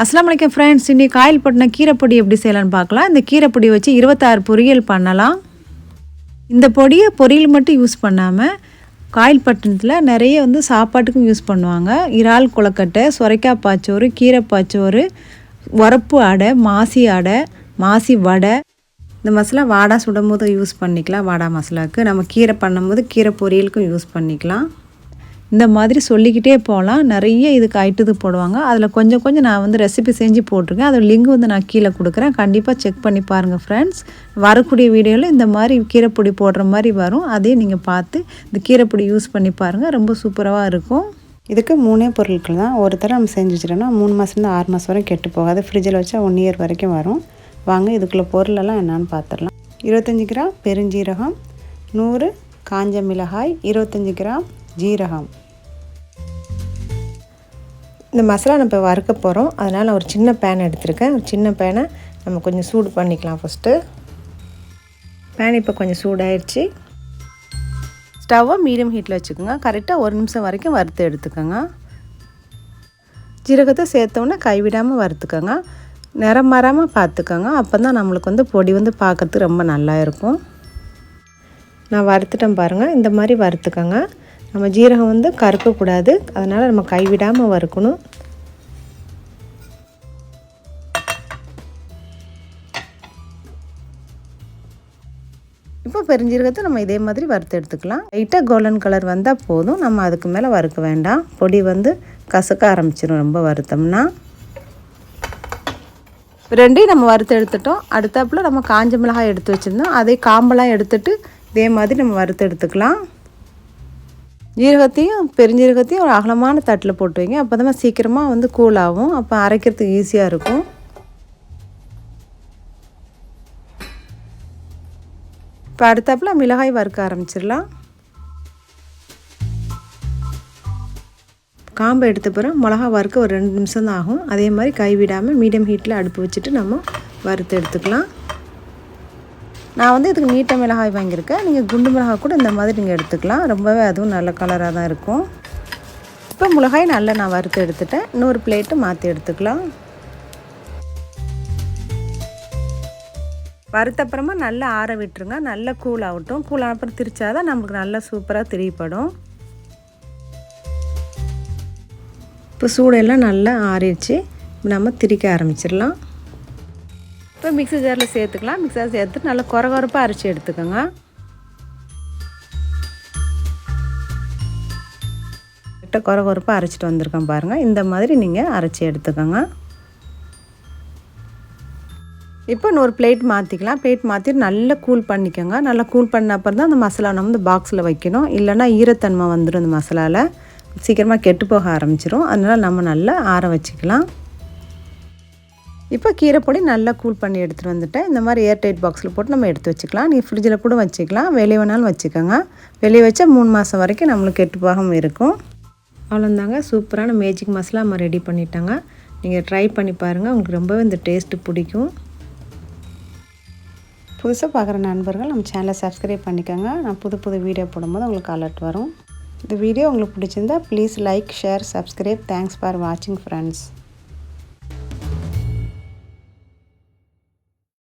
அஸ்ஸலாமு அலைக்கும் ஃப்ரெண்ட்ஸ். இன்றைக்கி காயில் பட்டின கீரைப்பொடி எப்படி செய்யலான்னு பார்க்கலாம். இந்த கீரைப்பொடி வச்சு 26 பொரியல் பண்ணலாம். இந்த பொடியை பொரியல் மட்டும் யூஸ் பண்ணாமல் காயில் பட்டினத்தில் நிறைய சாப்பாட்டுக்கும் யூஸ் பண்ணுவாங்க. இறால் கொழுக்கட்டை, சுரைக்காய் பாச்சோறு, கீரை பாச்சோறு, உரப்பு அடை, மாசி அடை, மாசி வடை. இந்த மசாலா வாடா சுடும் போது யூஸ் பண்ணிக்கலாம். வாடா மசாலாவுக்கு நம்ம கீரை பண்ணும்போது கீரை பொரியலுக்கும் யூஸ் பண்ணிக்கலாம். இந்த மாதிரி சொல்லிக்கிட்டே போகலாம். நிறைய இதுக்கு ஐட்டது போடுவாங்க. அதில் கொஞ்சம் கொஞ்சம் நான் ரெசிபி செஞ்சு போட்டிருக்கேன். அதோட லிங்க் நான் கீழே கொடுக்குறேன். கண்டிப்பாக செக் பண்ணி பாருங்கள் ஃப்ரெண்ட்ஸ். வரக்கூடிய வீடியோவில் இந்த மாதிரி கீரைப்பொடி போடுற மாதிரி வரும். அதையும் நீங்கள் பார்த்து இந்த கீரைப்பொடி யூஸ் பண்ணி பாருங்கள். ரொம்ப சூப்பராக இருக்கும். இதுக்கு 3 பொருட்கள் தான். ஒரு தடவை நம்ம செஞ்சு வச்சிட்டோம்னா 3 மாதத்துலேருந்து 6 மாதம் வரைக்கும் கெட்டு போகாது. ஃப்ரிட்ஜில் வச்சா 1 இயர் வரைக்கும் வரும். வாங்க இதுக்குள்ளே பொருளெல்லாம் என்னென்னு பார்த்துடலாம். 25 கிராம் பெருஞ்சீரகம், 100 காஞ்ச மிளகாய், 25 கிராம் ஜீரகம். இந்த மசாலா நம்ம இப்போ வறுக்க போகிறோம். அதனால் நான் ஒரு சின்ன பேன் எடுத்திருக்கேன். ஒரு சின்ன பேனை நம்ம கொஞ்சம் சூடு பண்ணிக்கலாம். ஃபஸ்ட்டு பேன் இப்போ கொஞ்சம் சூடாயிடுச்சு. ஸ்டவ்வை மீடியம் ஹீட்டில் வச்சுக்கோங்க. கரெக்டாக 1 நிமிஷம் வரைக்கும் வறுத்து எடுத்துக்கோங்க. ஜீரகத்தை சேர்த்தோன்னே கைவிடாமல் வறுத்துக்கோங்க. நிறம் மாறாமல் பார்த்துக்கோங்க. அப்போ தான் நம்மளுக்கு பொடி பார்க்கறதுக்கு ரொம்ப நல்லா இருக்கும். நான் வறுத்துட்டேன் பாருங்கள். இந்த மாதிரி வறுத்துக்கோங்க. நம்ம ஜீரகம் கருக்கக்கூடாது. அதனால் நம்ம கைவிடாமல் வறுக்கணும். இப்போ பெருஞ்சீரகத்தை நம்ம இதே மாதிரி வறுத்து எடுத்துக்கலாம். லைட்டாக கோல்டன் கலர் வந்தால் போதும். நம்ம அதுக்கு மேலே வறுக்க வேண்டாம். பொடி கசக்க ஆரம்பிச்சிடும் ரொம்ப வறுத்தோம்னா. ரெண்டையும் நம்ம வறுத்து எடுத்துட்டோம். அடுத்தாப்புல நம்ம காஞ்ச மிளகாய் எடுத்து வச்சுருந்தோம். அதே காம்பெல்லாம் எடுத்துட்டு இதே மாதிரி நம்ம வறுத்து எடுத்துக்கலாம். ஜீரகத்தையும் பெருஞ்சீரகத்தையும் ஒரு அகலமான தட்டில் போட்டு வைங்க. அப்போ தான் சீக்கிரமாக கூல் ஆகும். அப்போ அரைக்கிறதுக்கு ஈஸியாக இருக்கும். இப்போ அடுத்தாப்புல மிளகாய் வறுக்க ஆரம்பிச்சிடலாம். காம்பை எடுத்த பிறகு மிளகா வறுக்க ஒரு 2 நிமிஷம் தான் ஆகும். அதே மாதிரி கைவிடாமல் மீடியம் ஹீட்டில் அடுப்பு வச்சுட்டு நம்ம வறுத்து எடுத்துக்கலாம். நான் இதுக்கு நீட்ட மிளகாய் வாங்கியிருக்கேன். நீங்கள் குண்டு மிளகாய் கூட இந்த மாதிரி நீங்கள் எடுத்துக்கலாம். ரொம்பவே அதுவும் நல்ல கலராக தான் இருக்கும். இப்போ மிளகாய் நல்லா நான் வறுத்து எடுத்துட்டேன். இன்னொரு பிளேட்டு மாற்றி எடுத்துக்கலாம். வறுத்தப்புறமா நல்லா ஆற விட்டுருங்க. நல்லா கூல் ஆகட்டும். கூல் ஆன அப்புறம் திரிச்சாதான் நம்மளுக்கு நல்லா சூப்பராக திரிப்படும். இப்போ சூடெல்லாம் நல்லா ஆறிடுச்சு. நம்ம திரிக்க ஆரம்பிச்சிடலாம். இப்போ மிக்ஸி ஜாரில் சேர்த்துக்கலாம். மிக்ஸில் சேர்த்து நல்லா கொரகொரப்பாக அரைச்சி எடுத்துக்கோங்க. கரெக்டாக கொரகொரப்பாக அரைச்சிட்டு வந்திருக்கேன் பாருங்கள். இந்த மாதிரி நீங்கள் அரைச்சி எடுத்துக்கோங்க. இப்போ இன்னொரு பிளேட் மாற்றிக்கலாம். பிளேட் மாற்றிட்டு நல்லா கூல் பண்ணிக்கோங்க. நல்லா கூல் பண்ண அப்புறம் தான் அந்த மசாலா நம்ம பாக்ஸில் வைக்கணும். இல்லைன்னா ஈரத்தன்மை வந்துடும். இந்த மசாலாவில் சீக்கிரமாக கெட்டு போக ஆரம்பிச்சிடும். அதனால் நம்ம நல்லா ஆற வச்சுக்கலாம். இப்போ கீரைப்பொடி நல்லா கூல் பண்ணி எடுத்துகிட்டு வந்துட்டேன். இந்த மாதிரி ஏர்டைட் பாக்ஸில் போட்டு நம்ம எடுத்து வச்சுக்கலாம். நீங்கள் ஃப்ரிட்ஜில் கூட வச்சுக்கலாம். வெளியே வேணாலும் வச்சுக்கோங்க. வெளியே வச்சா 3 மாதம் வரைக்கும் நம்மளுக்கு கெட்டு போகாமல் இருக்கும். அவ்வளோந்தாங்க, சூப்பரான மேஜிக் மசாலா நம்ம ரெடி பண்ணிட்டாங்க. நீங்கள் ட்ரை பண்ணி பாருங்கள். உங்களுக்கு ரொம்பவே இந்த டேஸ்ட்டு பிடிக்கும். புதுசாக பார்க்குற நண்பர்கள் நம்ம சேனலை சப்ஸ்கிரைப் பண்ணிக்கோங்க. நான் புது வீடியோ போடும்போது உங்களுக்கு அலர்ட் வரும். இந்த வீடியோ உங்களுக்கு பிடிச்சிருந்தா please like, share, subscribe. Thanks for வாட்சிங் ஃப்ரெண்ட்ஸ்.